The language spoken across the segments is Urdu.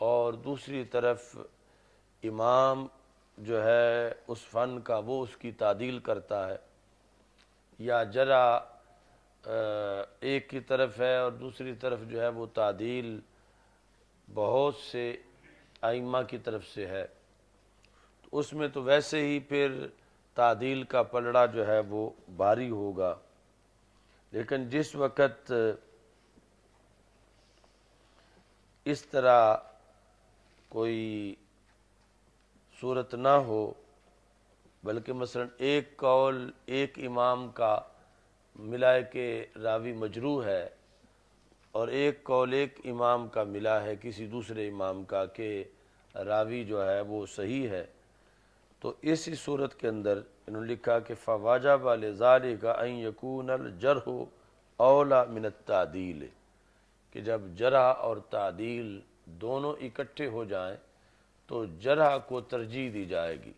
اور دوسری طرف امام جو ہے اس فن کا وہ اس کی تعدیل کرتا ہے، یا جرح ایک کی طرف ہے اور دوسری طرف جو ہے وہ تعدیل بہت سے ائمہ کی طرف سے ہے، تو اس میں تو ویسے ہی پھر تعدیل کا پلڑا جو ہے وہ بھاری ہوگا۔ لیکن جس وقت اس طرح کوئی صورت نہ ہو، بلکہ مثلا ایک قول ایک امام کا ملا کہ راوی مجروح ہے، اور ایک قول ایک امام کا ملا ہے کسی دوسرے امام کا کہ راوی جو ہے وہ صحیح ہے، تو اسی صورت کے اندر انہوں نے لکھا کہ فواجب لذالک ان یکون الجرح اولا من التعدیل، کہ جب جرح اور تعدیل دونوں اکٹھے ہو جائیں تو جرح کو ترجیح دی جائے گی۔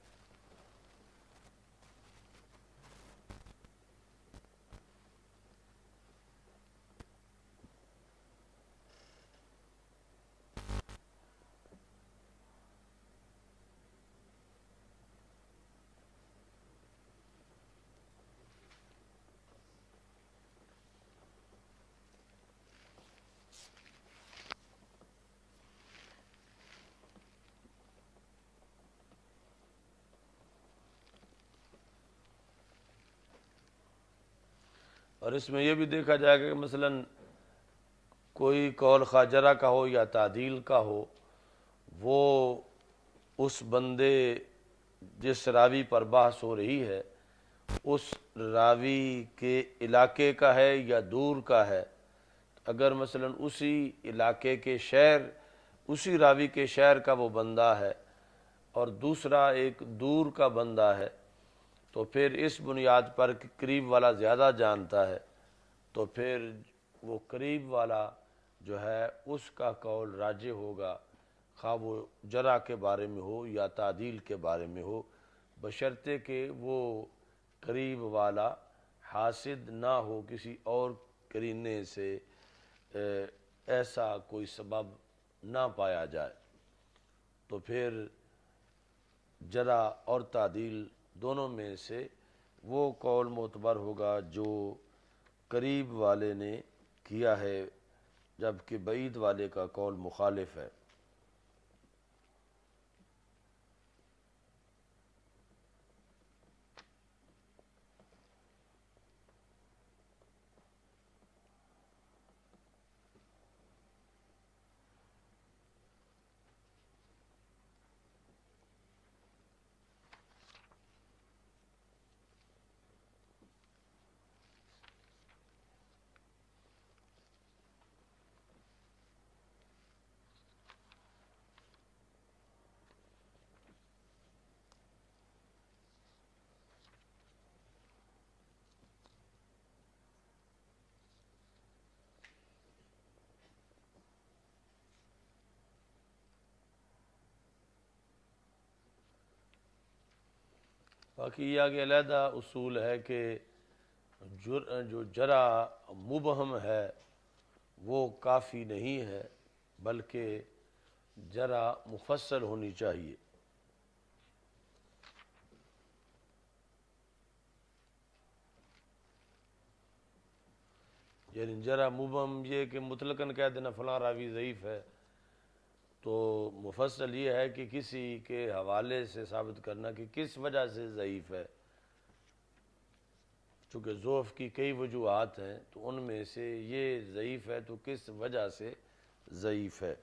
اور اس میں یہ بھی دیکھا جائے گا کہ مثلا کوئی قول خواہ جرح کا ہو یا تعدیل کا ہو، وہ اس بندے جس راوی پر بحث ہو رہی ہے اس راوی کے علاقے کا ہے یا دور کا ہے۔ اگر مثلا اسی علاقے کے شہر، اسی راوی کے شہر کا وہ بندہ ہے اور دوسرا ایک دور کا بندہ ہے، تو پھر اس بنیاد پر کہ قریب والا زیادہ جانتا ہے تو پھر وہ قریب والا جو ہے اس کا قول راجح ہوگا، خواہ وہ جرح کے بارے میں ہو یا تعدیل کے بارے میں ہو، بشرطے کہ وہ قریب والا حاسد نہ ہو کسی اور قرینے سے ایسا کوئی سبب نہ پایا جائے، تو پھر جرح اور تعدیل دونوں میں سے وہ قول معتبر ہوگا جو قریب والے نے کیا ہے، جبکہ بعید والے کا قول مخالف ہے۔ باقی یہ آگے علیحدہ اصول ہے کہ جو جرح مبہم ہے وہ کافی نہیں ہے، بلکہ جرح مفصل ہونی چاہیے۔ یعنی جرح مبہم یہ کہ مطلقاً کہہ دینا فلاں راوی ضعیف ہے، تو مفصل یہ ہے کہ کسی کے حوالے سے ثابت کرنا کہ کس وجہ سے ضعیف ہے، چونکہ ضعف کی کئی وجوہات ہیں تو ان میں سے یہ ضعیف ہے تو کس وجہ سے ضعیف ہے۔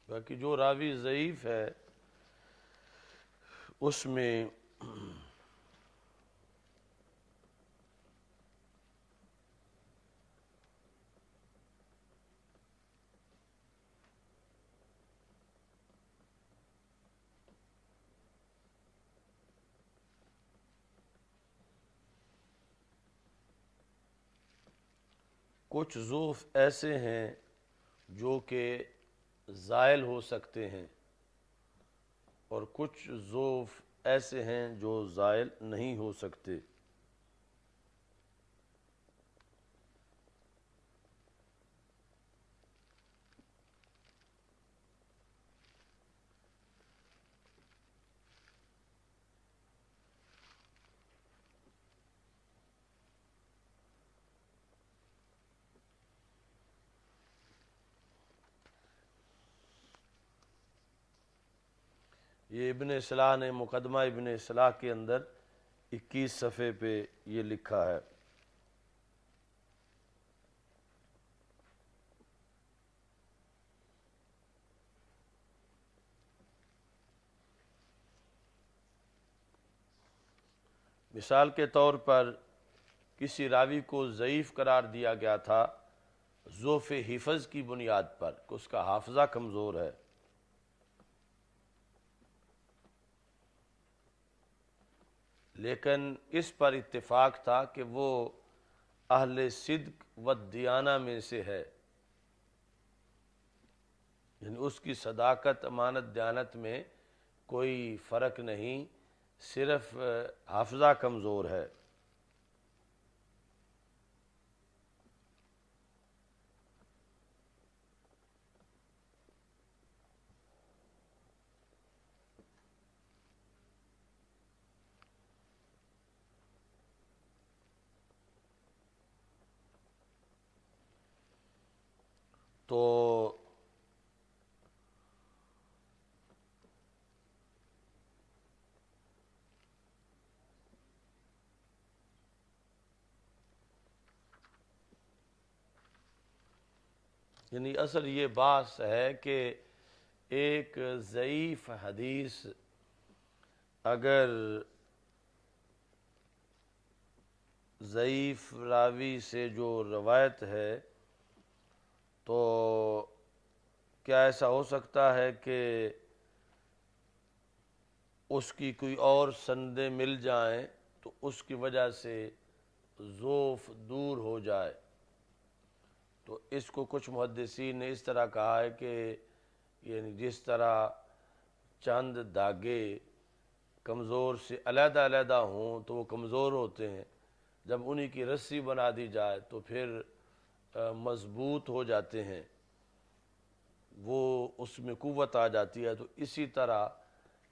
باقی جو راوی ضعیف ہے اس میں کچھ ضعف ایسے ہیں جو کہ زائل ہو سکتے ہیں، اور کچھ ضعف ایسے ہیں جو زائل نہیں ہو سکتے۔ یہ ابن اصلاح نے مقدمہ ابن اصلاح کے اندر 21 صفحے پہ یہ لکھا ہے۔ مثال کے طور پر کسی راوی کو ضعیف قرار دیا گیا تھا ضعف حفظ کی بنیاد پر کہ اس کا حافظہ کمزور ہے، لیکن اس پر اتفاق تھا کہ وہ اہل صدق و دیانہ میں سے ہے، یعنی اس کی صداقت، امانت، دیانت میں کوئی فرق نہیں، صرف حافظہ کمزور ہے۔ تو یعنی اصل یہ بات ہے کہ ایک ضعیف حدیث اگر ضعیف راوی سے جو روایت ہے تو کیا ایسا ہو سکتا ہے کہ اس کی کوئی اور سندیں مل جائیں تو اس کی وجہ سے ضعف دور ہو جائے؟ تو اس کو کچھ محدثین نے اس طرح کہا ہے کہ یعنی جس طرح چند دھاگے کمزور سے علیحدہ علیحدہ ہوں تو وہ کمزور ہوتے ہیں، جب انہی کی رسی بنا دی جائے تو پھر مضبوط ہو جاتے ہیں، وہ اس میں قوت آ جاتی ہے۔ تو اسی طرح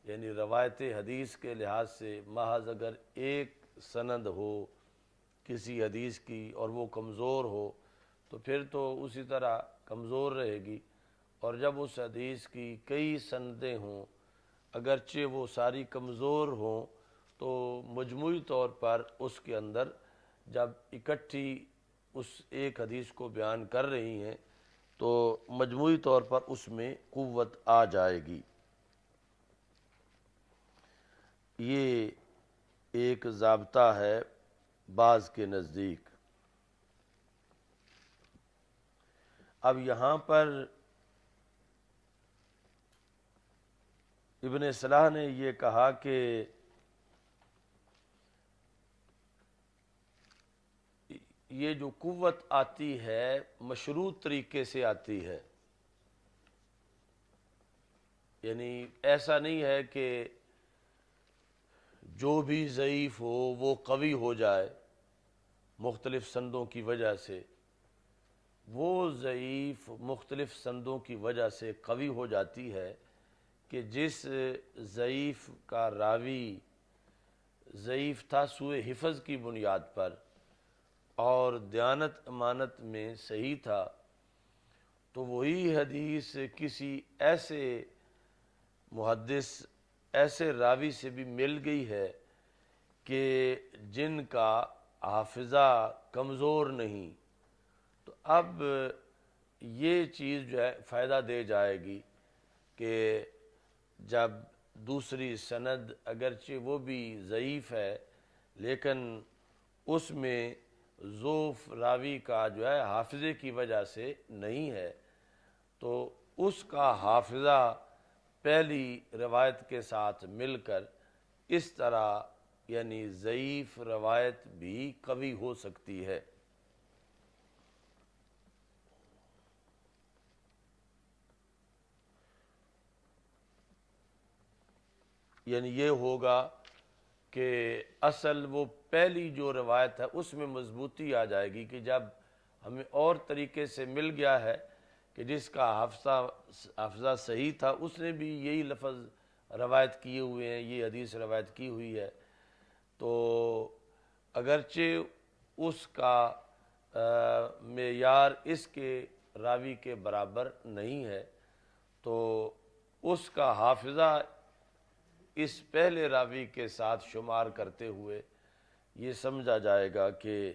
یعنی روایت حدیث کے لحاظ سے محض اگر ایک سند ہو کسی حدیث کی اور وہ کمزور ہو تو پھر تو اسی طرح کمزور رہے گی، اور جب اس حدیث کی کئی سندیں ہوں اگرچہ وہ ساری کمزور ہوں تو مجموعی طور پر اس کے اندر جب اکٹھی اس ایک حدیث کو بیان کر رہی ہیں تو مجموعی طور پر اس میں قوت آ جائے گی۔ یہ ایک ضابطہ ہے بعض کے نزدیک۔ اب یہاں پر ابن صلاح نے یہ کہا کہ یہ جو قوت آتی ہے مشروط طریقے سے آتی ہے، یعنی ایسا نہیں ہے کہ جو بھی ضعیف ہو وہ قوی ہو جائے مختلف سندوں کی وجہ سے، وہ ضعیف مختلف سندوں کی وجہ سے قوی ہو جاتی ہے کہ جس ضعیف کا راوی ضعیف تھا سوء حفظ کی بنیاد پر اور دیانت امانت میں صحیح تھا، تو وہی حدیث کسی ایسے محدث، ایسے راوی سے بھی مل گئی ہے کہ جن کا حافظہ کمزور نہیں، تو اب یہ چیز جو ہے فائدہ دے جائے گی کہ جب دوسری سند اگرچہ وہ بھی ضعیف ہے لیکن اس میں ضعف راوی کا جو ہے حافظے کی وجہ سے نہیں ہے، تو اس کا حافظہ پہلی روایت کے ساتھ مل کر اس طرح یعنی ضعیف روایت بھی قوی ہو سکتی ہے۔ یعنی یہ ہوگا کہ اصل وہ پہلی جو روایت ہے اس میں مضبوطی آ جائے گی کہ جب ہمیں اور طریقے سے مل گیا ہے کہ جس کا حافظہ صحیح تھا اس نے بھی یہی لفظ روایت کیے ہوئے ہیں، یہ حدیث روایت کی ہوئی ہے، تو اگرچہ اس کا معیار اس کے راوی کے برابر نہیں ہے، تو اس کا حافظہ اس پہلے راوی کے ساتھ شمار کرتے ہوئے یہ سمجھا جائے گا کہ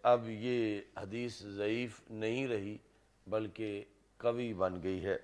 اب یہ حدیث ضعیف نہیں رہی بلکہ قوی بن گئی ہے۔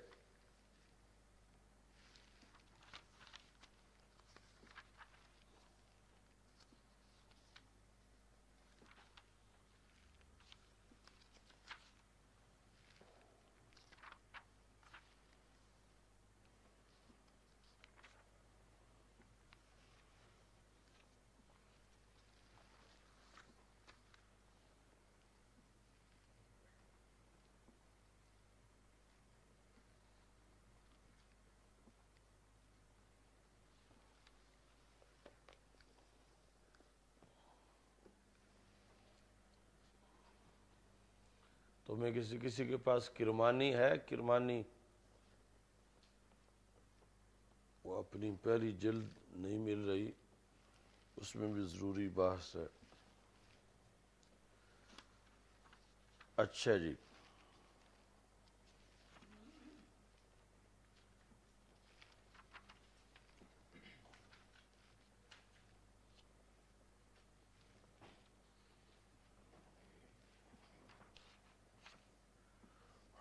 تو میں کسی کے پاس کرمانی ہے، کرمانی وہ اپنی پہلی جلد نہیں مل رہی، اس میں بھی ضروری بحث ہے۔ اچھا جی،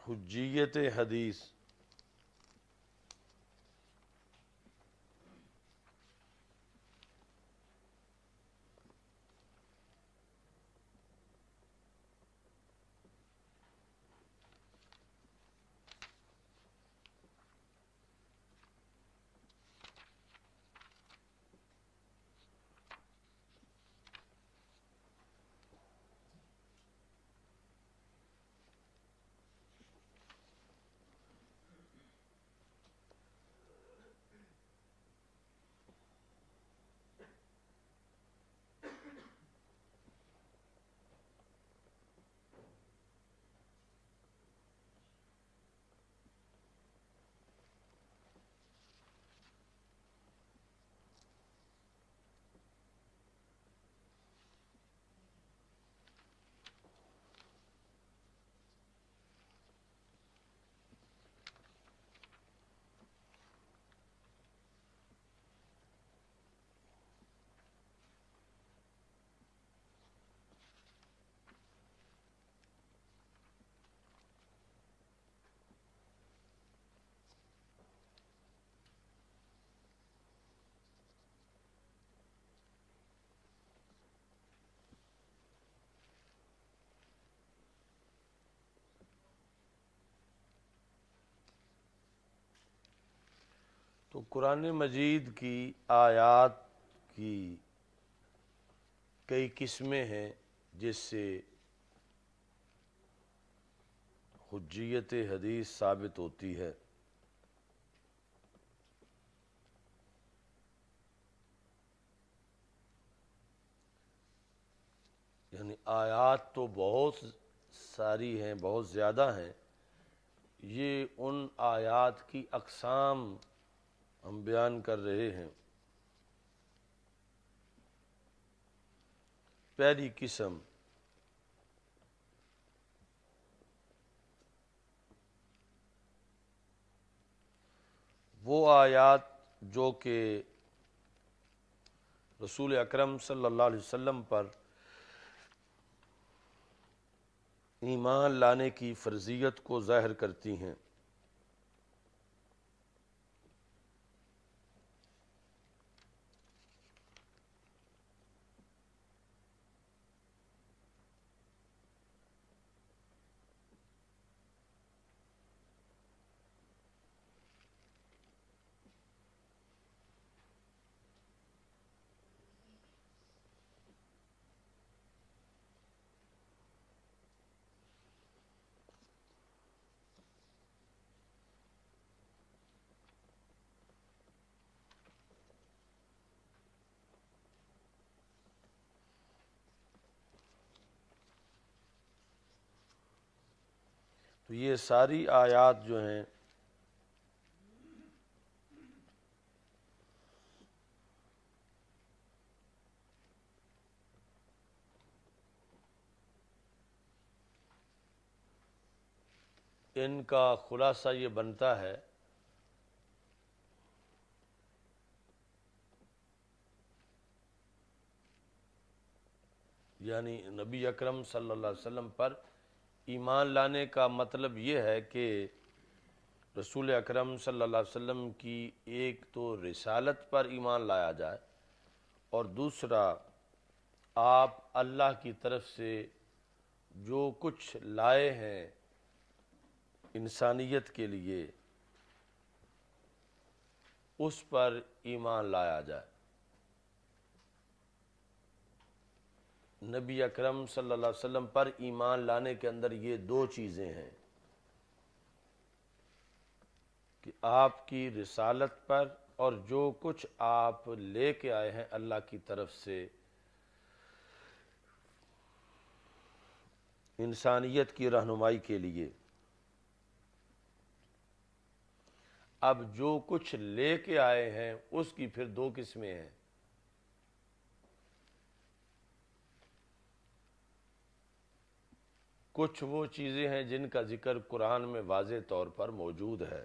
حجیت حدیث۔ تو قرآن مجید کی آیات کی کئی قسمیں ہیں جس سے حجیت حدیث ثابت ہوتی ہے۔ یعنی آیات تو بہت ساری ہیں، بہت زیادہ ہیں، یہ ان آیات کی اقسام ہم بیان کر رہے ہیں۔ پہلی قسم وہ آیات جو کہ رسول اکرم صلی اللہ علیہ وسلم پر ایمان لانے کی فرضیت کو ظاہر کرتی ہیں۔ تو یہ ساری آیات جو ہیں ان کا خلاصہ یہ بنتا ہے یعنی نبی اکرم صلی اللہ علیہ وسلم پر ایمان لانے کا مطلب یہ ہے کہ رسول اکرم صلی اللہ علیہ وسلم کی ایک تو رسالت پر ایمان لایا جائے، اور دوسرا آپ اللہ کی طرف سے جو کچھ لائے ہیں انسانیت کے لیے اس پر ایمان لایا جائے۔ نبی اکرم صلی اللہ علیہ وسلم پر ایمان لانے کے اندر یہ دو چیزیں ہیں کہ آپ کی رسالت پر اور جو کچھ آپ لے کے آئے ہیں اللہ کی طرف سے انسانیت کی رہنمائی کے لیے۔ اب جو کچھ لے کے آئے ہیں اس کی پھر دو قسمیں ہیں۔ کچھ وہ چیزیں ہیں جن کا ذکر قرآن میں واضح طور پر موجود ہے،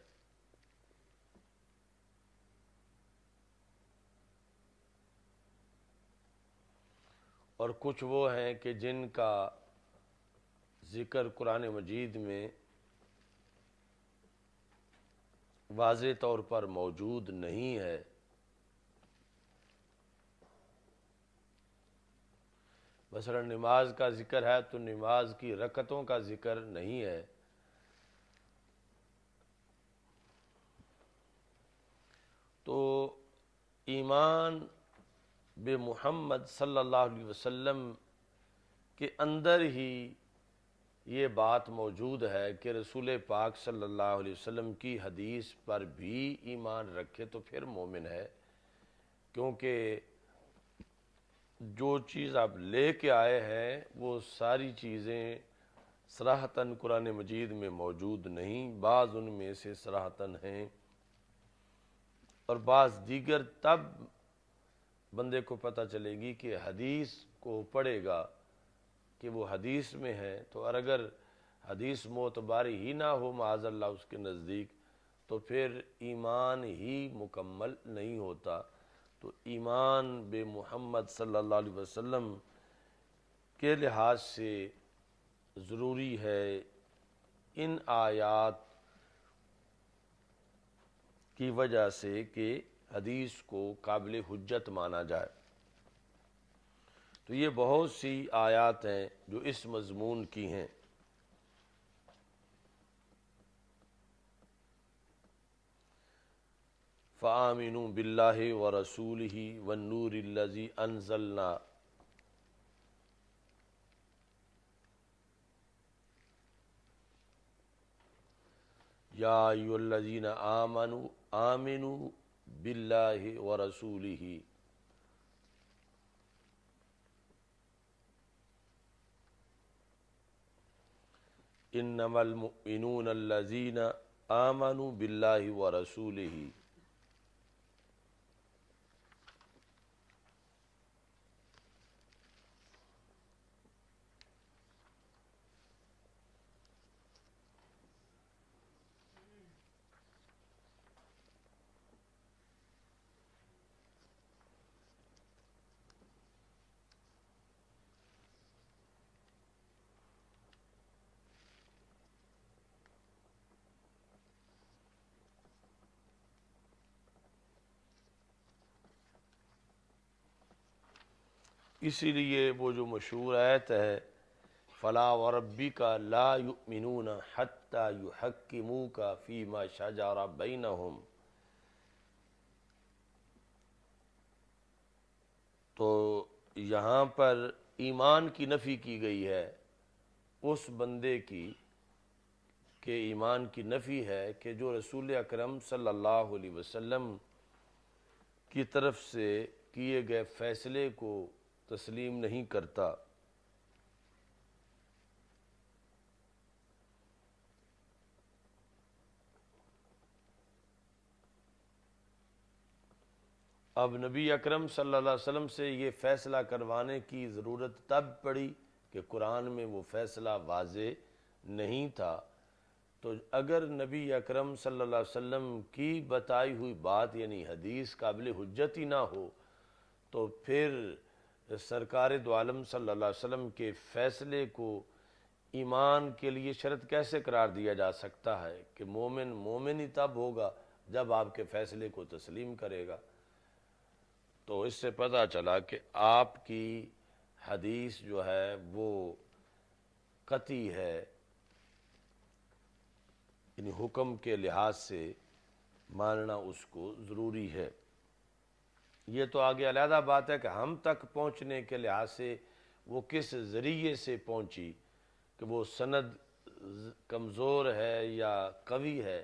اور کچھ وہ ہیں کہ جن کا ذکر قرآن مجید میں واضح طور پر موجود نہیں ہے۔ مثلا نماز کا ذکر ہے تو نماز کی رکعتوں کا ذکر نہیں ہے۔ تو ایمان بے محمد صلی اللہ علیہ وسلم کے اندر ہی یہ بات موجود ہے کہ رسول پاک صلی اللہ علیہ وسلم کی حدیث پر بھی ایمان رکھے تو پھر مومن ہے، کیونکہ جو چیز آپ لے کے آئے ہیں وہ ساری چیزیں صراحتاً قرآن مجید میں موجود نہیں، بعض ان میں سے صراحتاً ہیں اور بعض دیگر تب بندے کو پتہ چلے گی کہ حدیث کو پڑھے گا کہ وہ حدیث میں ہے، تو اگر حدیث معتبر ہی نہ ہو معاذ اللہ اس کے نزدیک تو پھر ایمان ہی مکمل نہیں ہوتا۔ تو ایمان بے محمد صلی اللہ علیہ وسلم کے لحاظ سے ضروری ہے ان آیات کی وجہ سے کہ حدیث کو قابل حجت مانا جائے۔ تو یہ بہت سی آیات ہیں جو اس مضمون کی ہیں۔ فآمنوا باللہ ورسولہ والنور الذی انزلنا یا ایھا الذین آمنوا آمنوا باللہ ورسولہ انما المؤمنون الذین آمنوا باللہ ورسولہ۔ اسی لیے وہ جو مشہور آیت ہے فلا وربک لا یؤمنون حتی یحکموک فیما شجر بینہم، تو یہاں پر ایمان کی نفی کی گئی ہے اس بندے کی کہ ایمان کی نفی ہے کہ جو رسول اکرم صلی اللہ علیہ وسلم کی طرف سے کیے گئے فیصلے کو تسلیم نہیں کرتا۔ اب نبی اکرم صلی اللہ علیہ وسلم سے یہ فیصلہ کروانے کی ضرورت تب پڑی کہ قرآن میں وہ فیصلہ واضح نہیں تھا۔ تو اگر نبی اکرم صلی اللہ علیہ وسلم کی بتائی ہوئی بات یعنی حدیث قابل حجت ہی نہ ہو تو پھر سرکار دو عالم صلی اللہ علیہ وسلم کے فیصلے کو ایمان کے لیے شرط کیسے قرار دیا جا سکتا ہے کہ مومن مومن ہی تب ہوگا جب آپ کے فیصلے کو تسلیم کرے گا۔ تو اس سے پتہ چلا کہ آپ کی حدیث جو ہے وہ قطعی ہے، یعنی حکم کے لحاظ سے ماننا اس کو ضروری ہے۔ یہ تو آگے علیحدہ بات ہے کہ ہم تک پہنچنے کے لحاظ سے وہ کس ذریعے سے پہنچی، کہ وہ سند کمزور ہے یا قوی ہے،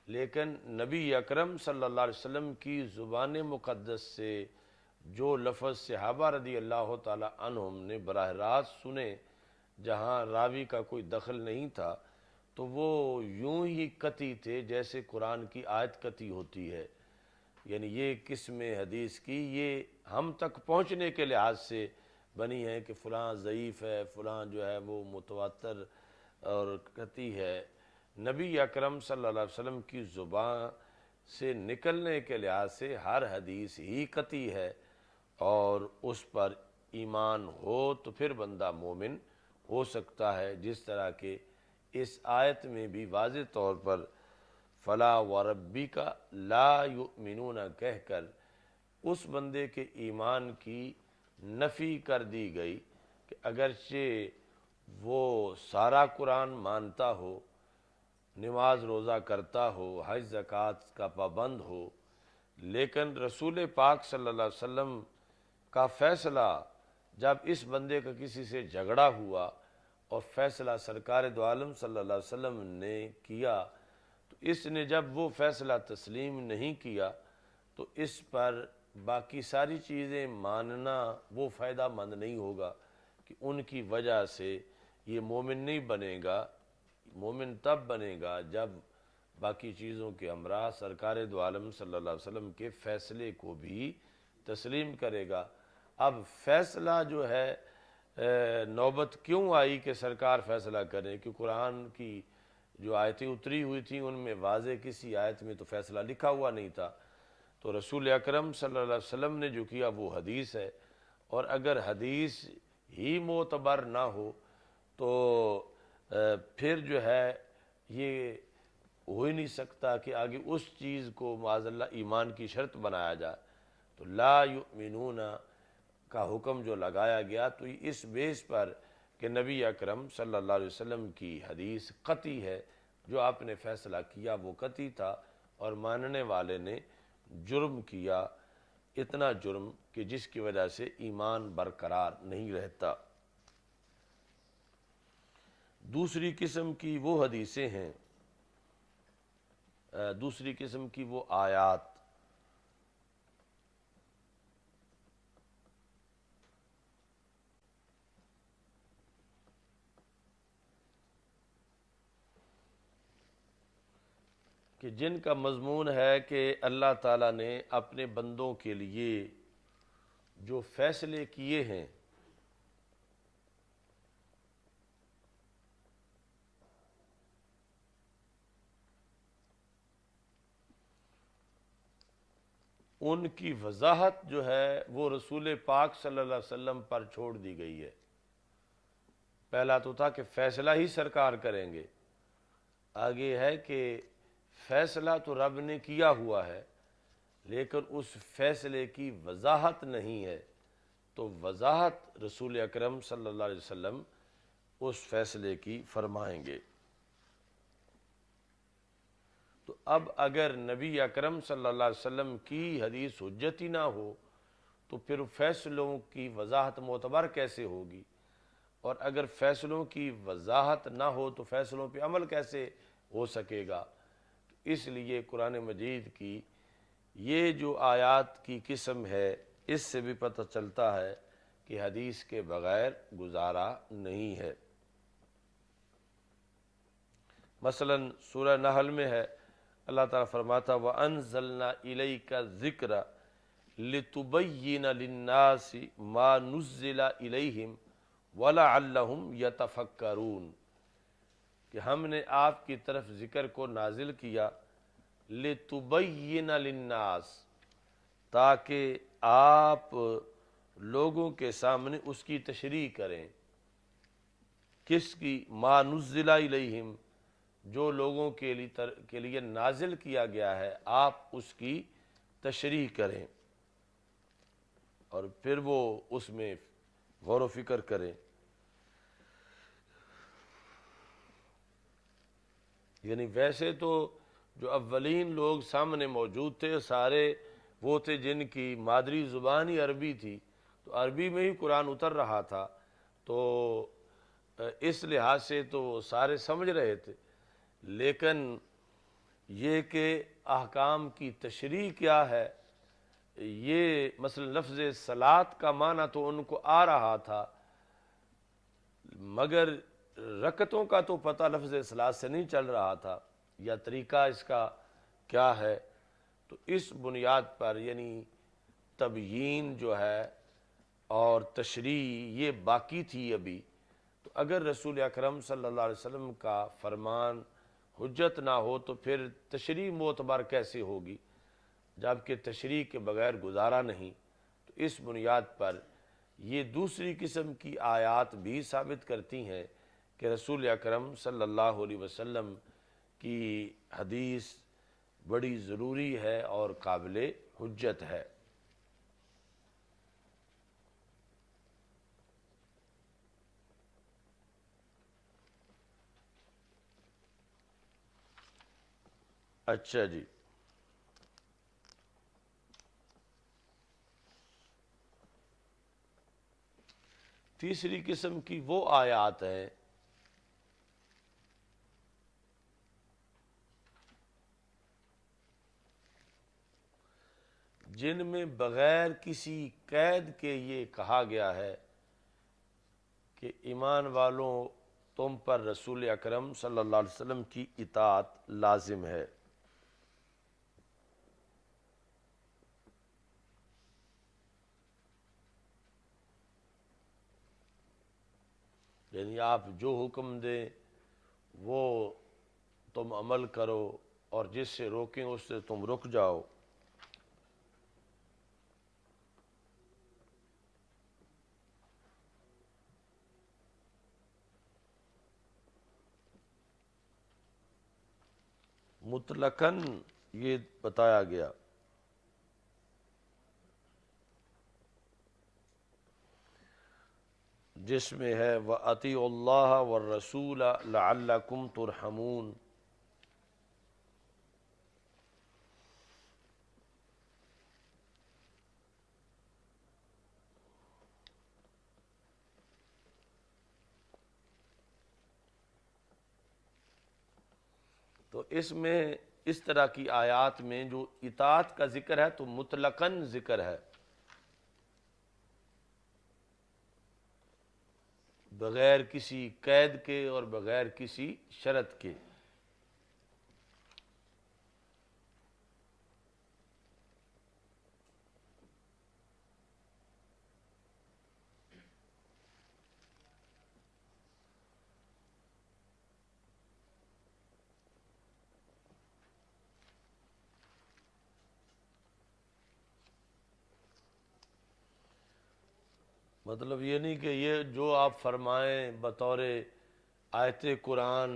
لیکن نبی اکرم صلی اللہ علیہ وسلم کی زبان مقدس سے جو لفظ صحابہ رضی اللہ تعالی عنہم نے براہ راست سنے، جہاں راوی کا کوئی دخل نہیں تھا، تو وہ یوں ہی قطعی تھے جیسے قرآن کی آیت قطعی ہوتی ہے۔ یعنی یہ قسم حدیث کی یہ ہم تک پہنچنے کے لحاظ سے بنی ہے کہ فلاں ضعیف ہے، فلاں جو ہے وہ متواتر اور قطعی ہے۔ نبی اکرم صلی اللہ علیہ وسلم کی زبان سے نکلنے کے لحاظ سے ہر حدیث ہی قطعی ہے، اور اس پر ایمان ہو تو پھر بندہ مومن ہو سکتا ہے، جس طرح کہ اس آیت میں بھی واضح طور پر فلا وربک لا یؤمنون کہہ کر اس بندے کے ایمان کی نفی کر دی گئی کہ اگرچہ وہ سارا قرآن مانتا ہو، نماز روزہ کرتا ہو، حج زکوٰۃ کا پابند ہو، لیکن رسول پاک صلی اللہ علیہ وسلم کا فیصلہ جب اس بندے کا کسی سے جھگڑا ہوا اور فیصلہ سرکار دو عالم صلی اللہ علیہ وسلم نے کیا، تو اس نے جب وہ فیصلہ تسلیم نہیں کیا تو اس پر باقی ساری چیزیں ماننا وہ فائدہ مند نہیں ہوگا، کہ ان کی وجہ سے یہ مومن نہیں بنے گا۔ مومن تب بنے گا جب باقی چیزوں کے ہمراہ سرکار دو عالم صلی اللہ علیہ وسلم کے فیصلے کو بھی تسلیم کرے گا۔ اب فیصلہ جو ہے نوبت کیوں آئی کہ سرکار فیصلہ کرے، کہ قرآن کی جو آیتیں اتری ہوئی تھیں ان میں واضح کسی آیت میں تو فیصلہ لکھا ہوا نہیں تھا، تو رسول اکرم صلی اللہ علیہ وسلم نے جو کیا وہ حدیث ہے، اور اگر حدیث ہی معتبر نہ ہو تو پھر جو ہے یہ ہو ہی نہیں سکتا کہ آگے اس چیز کو معاذ اللہ ایمان کی شرط بنایا جائے۔ تو لا یؤمنون کا حکم جو لگایا گیا تو اس بیس پر کہ نبی اکرم صلی اللہ علیہ وسلم کی حدیث قطعی ہے، جو آپ نے فیصلہ کیا وہ قطعی تھا، اور ماننے والے نے جرم کیا، اتنا جرم کہ جس کی وجہ سے ایمان برقرار نہیں رہتا۔ دوسری قسم کی وہ حدیثیں ہیں، دوسری قسم کی وہ آیات کہ جن کا مضمون ہے کہ اللہ تعالیٰ نے اپنے بندوں کے لیے جو فیصلے کیے ہیں ان کی وضاحت جو ہے وہ رسول پاک صلی اللہ علیہ وسلم پر چھوڑ دی گئی ہے۔ پہلا تو تھا کہ فیصلہ ہی سرکار کریں گے، آگے ہے کہ فیصلہ تو رب نے کیا ہوا ہے لیکن اس فیصلے کی وضاحت نہیں ہے، تو وضاحت رسول اکرم صلی اللہ علیہ وسلم اس فیصلے کی فرمائیں گے۔ تو اب اگر نبی اکرم صلی اللہ علیہ وسلم کی حدیث حجت ہی نہ ہو تو پھر فیصلوں کی وضاحت معتبر کیسے ہوگی، اور اگر فیصلوں کی وضاحت نہ ہو تو فیصلوں پہ عمل کیسے ہو سکے گا۔ اس لیے قرآن مجید کی یہ جو آیات کی قسم ہے اس سے بھی پتہ چلتا ہے کہ حدیث کے بغیر گزارا نہیں ہے۔ مثلا سورہ نحل میں ہے، اللہ تعالیٰ فرماتا وَأَنزَلْنَا إِلَيْكَ الذِّكْرَ لِتُبَيِّنَ لِلنَّاسِ مَا نُزِّلَ إِلَيْهِمْ وَلَعَلَّهُمْ يَتَفَكَّرُونَ کہ ہم نے آپ کی طرف ذکر کو نازل کیا لِتُبَيِّنَ لِلنَّاسِ تاکہ آپ لوگوں کے سامنے اس کی تشریح کریں. کس کی؟ ما نزل الیہم، جو لوگوں کے لیے نازل کیا گیا ہے آپ اس کی تشریح کریں اور پھر وہ اس میں غور و فکر کریں. یعنی ویسے تو جو اولین لوگ سامنے موجود تھے سارے وہ تھے جن کی مادری زبان ہی عربی تھی، تو عربی میں ہی قرآن اتر رہا تھا، تو اس لحاظ سے تو وہ سارے سمجھ رہے تھے. لیکن یہ کہ احکام کی تشریح کیا ہے، یہ مثلا لفظ صلاۃ کا معنی تو ان کو آ رہا تھا، مگر رکعتوں کا تو پتہ لفظ صلاۃ سے نہیں چل رہا تھا، یا طریقہ اس کا کیا ہے. تو اس بنیاد پر یعنی تبیین جو ہے اور تشریح یہ باقی تھی ابھی. تو اگر رسول اکرم صلی اللہ علیہ وسلم کا فرمان حجت نہ ہو تو پھر تشریح معتبر کیسے ہوگی، جبکہ تشریح کے بغیر گزارا نہیں. تو اس بنیاد پر یہ دوسری قسم کی آیات بھی ثابت کرتی ہیں کہ رسول اکرم صلی اللہ علیہ وسلم کی حدیث بڑی ضروری ہے اور قابل حجت ہے. اچھا جی، تیسری قسم کی وہ آیات ہیں جن میں بغیر کسی قید کے یہ کہا گیا ہے کہ ایمان والوں تم پر رسول اکرم صلی اللہ علیہ وسلم کی اطاعت لازم ہے. یعنی آپ جو حکم دیں وہ تم عمل کرو اور جس سے روکیں اس سے تم رک جاؤ. مطلقاً یہ بتایا گیا. جس میں ہے وَأَطِيعُوا اللَّهَ وَالرَّسُولَ لَعَلَّكُمْ تُرْحَمُونَ. تو اس میں اس طرح کی آیات میں جو اطاعت کا ذکر ہے تو مطلقاً ذکر ہے، بغیر کسی قید کے اور بغیر کسی شرط کے. مطلب یہ نہیں کہ یہ جو آپ فرمائیں بطور آیت قرآن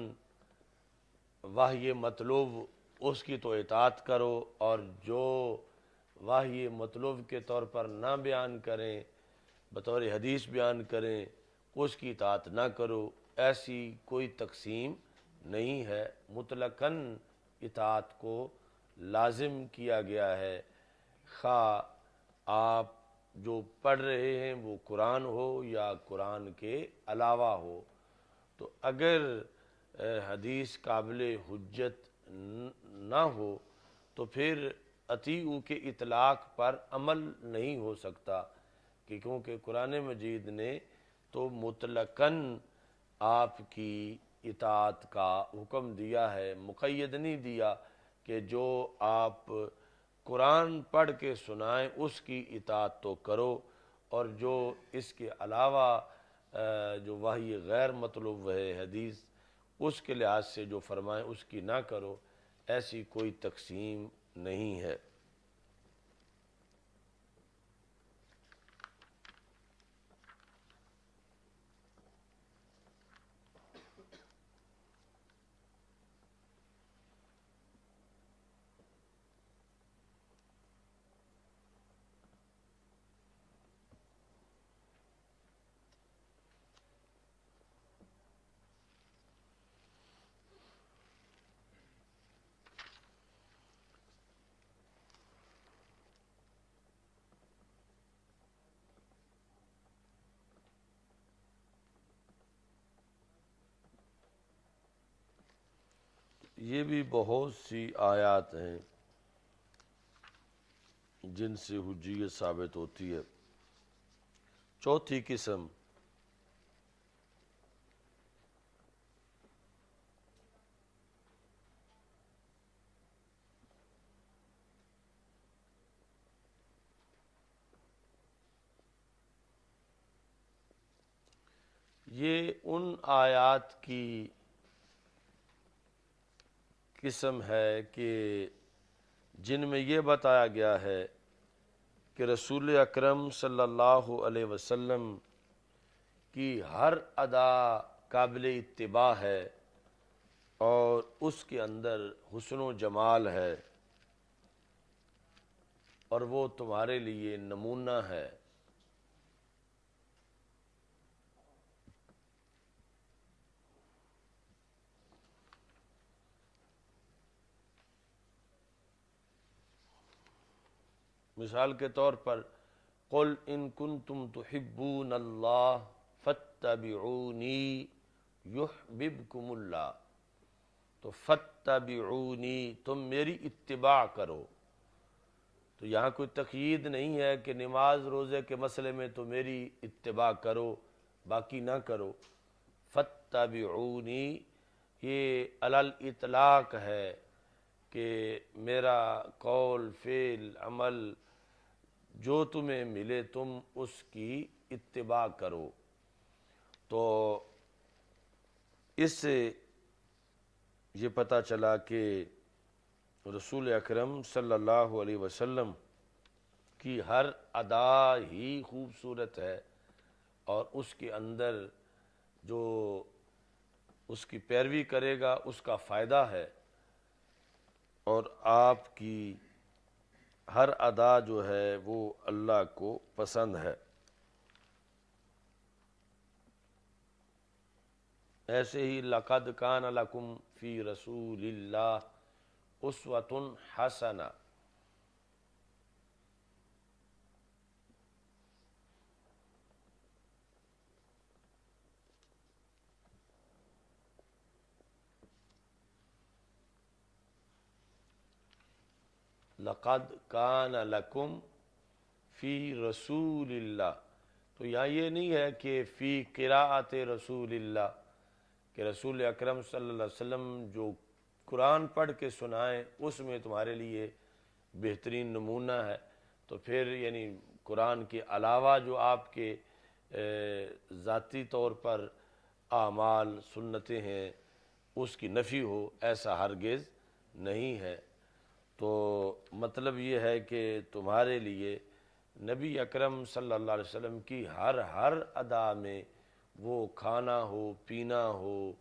وحی مطلوب اس کی تو اطاعت کرو، اور جو وحی مطلوب کے طور پر نہ بیان کریں بطور حدیث بیان کریں اس کی اطاعت نہ کرو. ایسی کوئی تقسیم نہیں ہے، مطلقاً اطاعت کو لازم کیا گیا ہے، خواہ آپ جو پڑھ رہے ہیں وہ قرآن ہو یا قرآن کے علاوہ ہو. تو اگر حدیث قابل حجت نہ ہو تو پھر اطیعوا کے اطلاق پر عمل نہیں ہو سکتا، کہ کیونکہ قرآن مجید نے تو مطلقاً آپ کی اطاعت کا حکم دیا ہے، مقید نہیں دیا کہ جو آپ قرآن پڑھ کے سنائیں اس کی اطاعت تو کرو، اور جو اس کے علاوہ جو وحی غیر مطلوب ہے حدیث اس کے لحاظ سے جو فرمائیں اس کی نہ کرو، ایسی کوئی تقسیم نہیں ہے۔ یہ بھی بہت سی آیات ہیں جن سے حجیت ثابت ہوتی ہے۔ چوتھی قسم، یہ ان آیات کی قسم ہے کہ جن میں یہ بتایا گیا ہے کہ رسول اکرم صلی اللہ علیہ وسلم کی ہر ادا قابل اتباع ہے اور اس کے اندر حسن و جمال ہے، اور وہ تمہارے لیے نمونہ ہے۔ مثال کے طور پر قل ان کنتم تحبون اللہ فاتبعونی یحببکم اللہ، تو فاتبعونی تم میری اتباع کرو، تو یہاں کوئی تقیید نہیں ہے کہ نماز روزے کے مسئلے میں تو میری اتباع کرو باقی نہ کرو۔ فاتبعونی یہ علی الاطلاق ہے کہ میرا قول فعل عمل جو تمہیں ملے تم اس کی اتباع کرو۔ تو اس سے یہ پتہ چلا کہ رسول اکرم صلی اللہ علیہ وسلم کی ہر ادا ہی خوبصورت ہے، اور اس کے اندر جو اس کی پیروی کرے گا اس کا فائدہ ہے، اور آپ کی ہر ادا جو ہے وہ اللہ کو پسند ہے۔ ایسے ہی لقد کان لکم فی رسول اللہ اسوۃ حسنہ، لقد کان لکم فی رسول اللہ، تو یہاں یہ نہیں ہے کہ فی قراءت رسول اللہ، کہ رسول اکرم صلی اللہ علیہ وسلم جو قرآن پڑھ کے سنائیں اس میں تمہارے لیے بہترین نمونہ ہے، تو پھر یعنی قرآن کے علاوہ جو آپ کے ذاتی طور پر اعمال سنتیں ہیں اس کی نفی ہو، ایسا ہرگز نہیں ہے۔ تو مطلب یہ ہے کہ تمہارے لیے نبی اکرم صلی اللہ علیہ وسلم کی ہر ادا میں، وہ کھانا ہو، پینا ہو،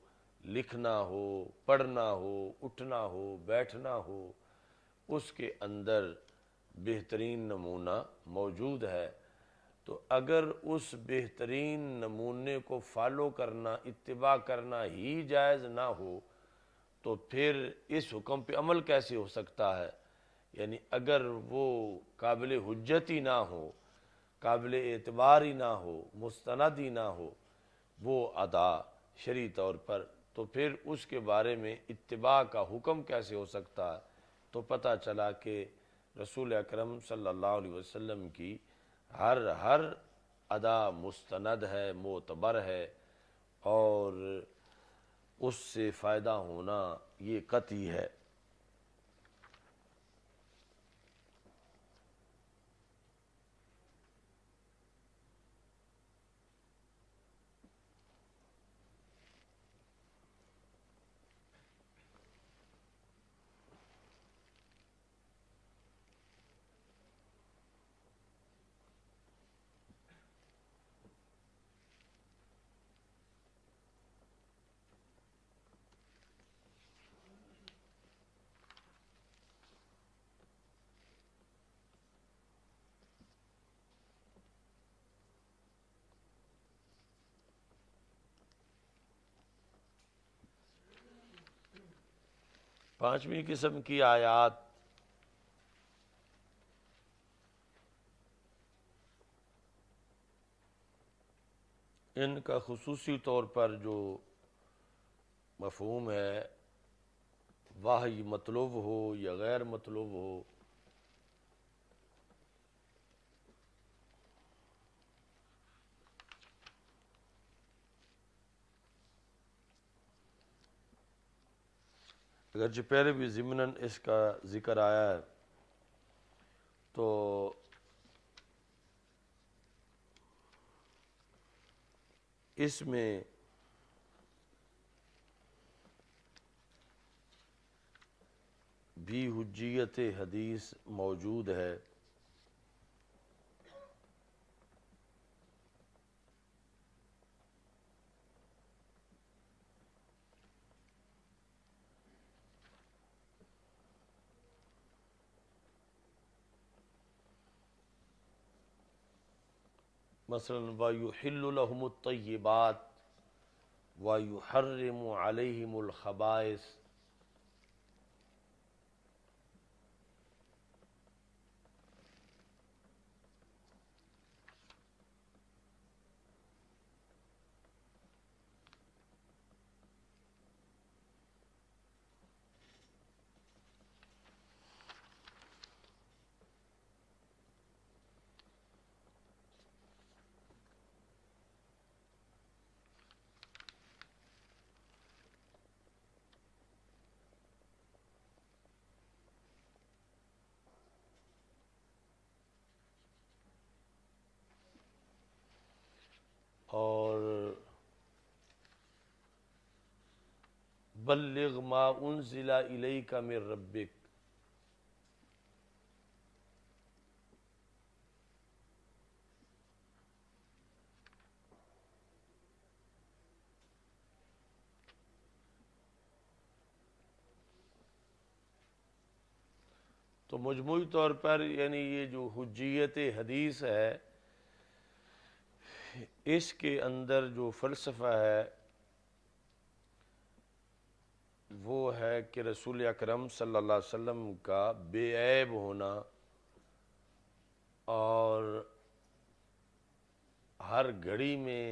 لکھنا ہو، پڑھنا ہو، اٹھنا ہو، بیٹھنا ہو، اس کے اندر بہترین نمونہ موجود ہے۔ تو اگر اس بہترین نمونے کو فالو کرنا، اتباع کرنا ہی جائز نہ ہو تو پھر اس حکم پہ عمل کیسے ہو سکتا ہے؟ یعنی اگر وہ قابل حجت ہی نہ ہو، قابل اعتبار ہی نہ ہو، مستند ہی نہ ہو وہ ادا شرعی طور پر، تو پھر اس کے بارے میں اتباع کا حکم کیسے ہو سکتا ہے؟ تو پتہ چلا کہ رسول اکرم صلی اللہ علیہ وسلم کی ہر ادا مستند ہے، معتبر ہے، اور اس سے فائدہ ہونا یہ قطعی ہے۔ پانچویں قسم کی آیات ان کا خصوصی طور پر جو مفہوم ہے، وحی مطلوب ہو یا غیر مطلوب ہو، اگرچہ پہلے بھی ضمناً اس کا ذکر آیا ہے، تو اس میں بھی حجیت حدیث موجود ہے۔ مثلا وَيُحِلُّ لَهُمُ الطَّيِّبَاتِ وَيُحَرِّمُ عَلَيْهِمُ الْخَبَائِثَ۔ اور بلغ ما انزل الیک من ربک، تو مجموعی طور پر یعنی یہ جو حجیت حدیث ہے، اس کے اندر جو فلسفہ ہے وہ ہے کہ رسول اکرم صلی اللہ علیہ وسلم کا بے عیب ہونا، اور ہر گھڑی میں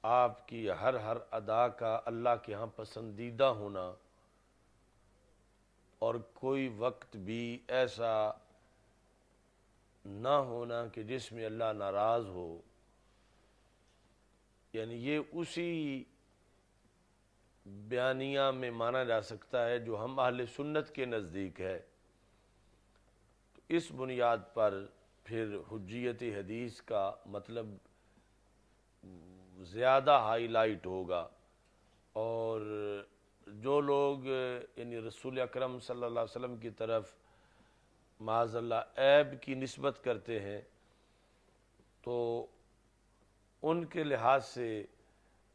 آپ کی ہر ادا کا اللہ کے ہاں پسندیدہ ہونا، اور کوئی وقت بھی ایسا نہ ہونا کہ جس میں اللہ ناراض ہو۔ یعنی یہ اسی بیانیہ میں مانا جا سکتا ہے جو ہم اہل سنت کے نزدیک ہے۔ تو اس بنیاد پر پھر حجیت حدیث کا مطلب زیادہ ہائی لائٹ ہوگا، اور جو لوگ یعنی رسول اکرم صلی اللہ علیہ وسلم کی طرف معاذ اللہ عیب کی نسبت کرتے ہیں، تو ان کے لحاظ سے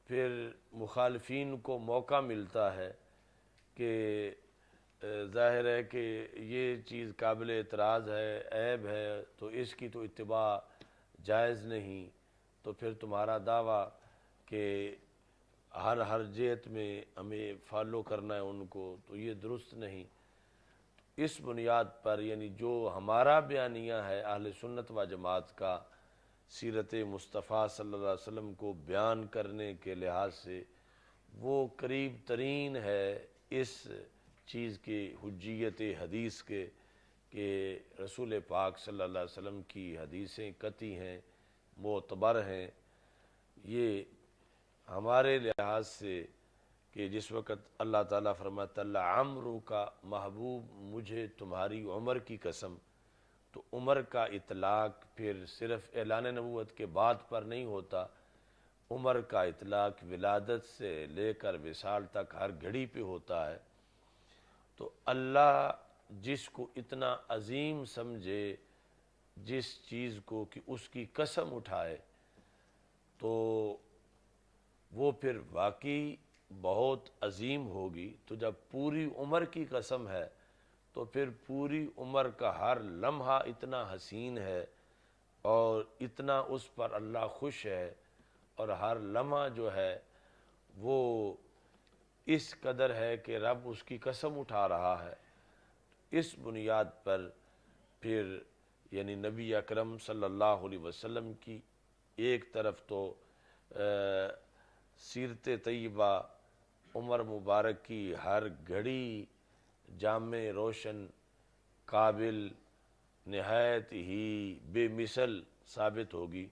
پھر مخالفین کو موقع ملتا ہے کہ ظاہر ہے کہ یہ چیز قابل اعتراض ہے، عیب ہے، تو اس کی تو اتباع جائز نہیں، تو پھر تمہارا دعویٰ کہ ہر جہت میں ہمیں فالو کرنا ہے ان کو، تو یہ درست نہیں۔ اس بنیاد پر یعنی جو ہمارا بیانیہ ہے اہل سنت و جماعت کا، سیرت مصطفیٰ صلی اللہ علیہ وسلم کو بیان کرنے کے لحاظ سے وہ قریب ترین ہے اس چیز کے حجیت حدیث کے، کہ رسول پاک صلی اللہ علیہ وسلم کی حدیثیں قطعی ہیں، معتبر ہیں۔ یہ ہمارے لحاظ سے کہ جس وقت اللہ تعالیٰ فرماتا لعمرو کا محبوب مجھے تمہاری عمر کی قسم، تو عمر کا اطلاق پھر صرف اعلان نبوت کے بعد پر نہیں ہوتا، عمر کا اطلاق ولادت سے لے کر وصال تک ہر گھڑی پہ ہوتا ہے۔ تو اللہ جس کو اتنا عظیم سمجھے، جس چیز کو کہ اس کی قسم اٹھائے، تو وہ پھر واقعی بہت عظیم ہوگی۔ تو جب پوری عمر کی قسم ہے تو پھر پوری عمر کا ہر لمحہ اتنا حسین ہے، اور اتنا اس پر اللہ خوش ہے، اور ہر لمحہ جو ہے وہ اس قدر ہے کہ رب اس کی قسم اٹھا رہا ہے، اس بنیاد پر پھر یعنی نبی اکرم صلی اللہ علیہ وسلم کی ایک طرف تو سیرت طیبہ عمر مبارک کی ہر گھڑی جامع روشن قابل نہایت ہی بے مثل ثابت ہوگی،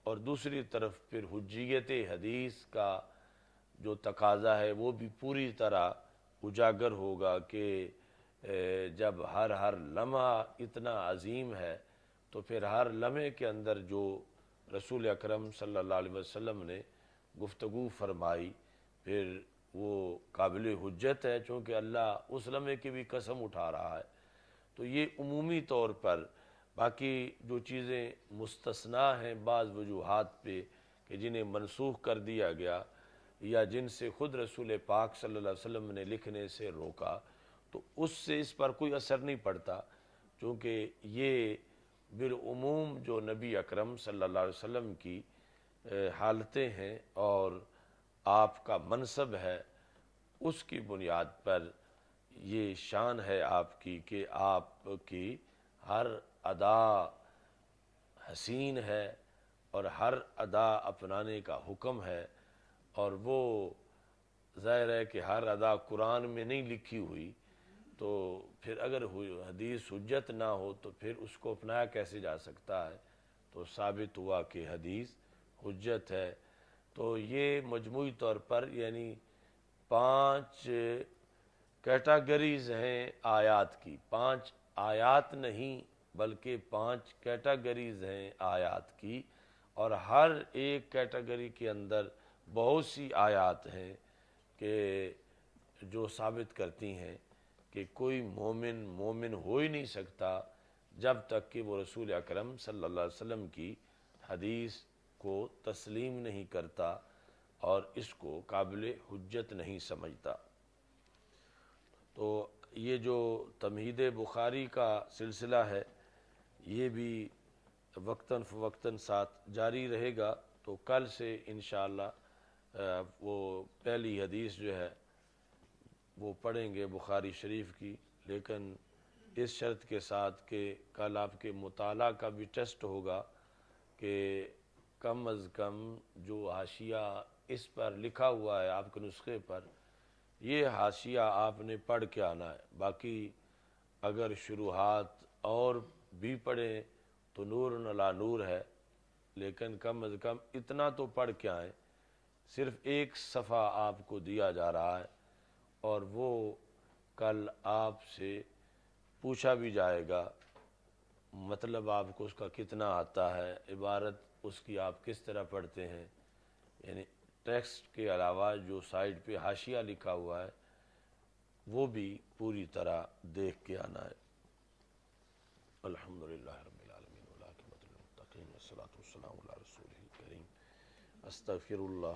اور دوسری طرف پھر حجیت حدیث کا جو تقاضا ہے وہ بھی پوری طرح اجاگر ہوگا کہ جب ہر لمحہ اتنا عظیم ہے تو پھر ہر لمحے کے اندر جو رسول اکرم صلی اللہ علیہ وسلم نے گفتگو فرمائی پھر وہ قابل حجت ہے، چونکہ اللہ اس لمحے کی بھی قسم اٹھا رہا ہے۔ تو یہ عمومی طور پر، باقی جو چیزیں مستثنیٰ ہیں بعض وجوہات پہ کہ جنہیں منسوخ کر دیا گیا یا جن سے خود رسول پاک صلی اللہ علیہ وسلم نے لکھنے سے روکا، تو اس سے اس پر کوئی اثر نہیں پڑتا، چونکہ یہ بالعموم جو نبی اکرم صلی اللہ علیہ وسلم کی حالتیں ہیں اور آپ کا منصب ہے، اس کی بنیاد پر یہ شان ہے آپ کی کہ آپ کی ہر ادا حسین ہے اور ہر ادا اپنانے کا حکم ہے، اور وہ ظاہر ہے کہ ہر ادا قرآن میں نہیں لکھی ہوئی، تو پھر اگر حدیث حجت نہ ہو تو پھر اس کو اپنایا کیسے جا سکتا ہے؟ تو ثابت ہوا کہ حدیث حجت ہے۔ تو یہ مجموعی طور پر یعنی 5 کیٹاگریز ہیں آیات کی، 5 آیات نہیں بلکہ 5 کیٹاگریز ہیں آیات کی، اور ہر ایک کیٹاگری کے اندر بہت سی آیات ہیں کہ جو ثابت کرتی ہیں کہ کوئی مومن ہو ہی نہیں سکتا جب تک کہ وہ رسول اکرم صلی اللہ علیہ وسلم کی حدیث کو تسلیم نہیں کرتا اور اس کو قابل حجت نہیں سمجھتا۔ تو یہ جو تمہید بخاری کا سلسلہ ہے یہ بھی وقتاً فوقتاً ساتھ جاری رہے گا، تو کل سے انشاءاللہ وہ پہلی حدیث جو ہے وہ پڑھیں گے بخاری شریف کی، لیکن اس شرط کے ساتھ کہ کل آپ کے مطالعہ کا بھی ٹیسٹ ہوگا کہ کم از کم جو حاشیہ اس پر لکھا ہوا ہے آپ کے نسخے پر، یہ حاشیہ آپ نے پڑھ کے آنا ہے۔ باقی اگر شروحات اور بھی پڑھیں تو نور علی نور ہے، لیکن کم از کم اتنا تو پڑھ کے آئیں۔ صرف ایک صفحہ آپ کو دیا جا رہا ہے اور وہ کل آپ سے پوچھا بھی جائے گا، مطلب آپ کو اس کا کتنا آتا ہے، عبارت اس کی آپ کس طرح پڑھتے ہیں، یعنی ٹیکسٹ کے علاوہ جو سائٹ پہ حاشیہ لکھا ہوا ہے وہ بھی پوری طرح دیکھ کے آنا ہے۔ الحمدللہ رب العالمین والعاقبۃ للمتقین والصلاۃ والسلام علی رسولہ الکریم۔ استغفر اللہ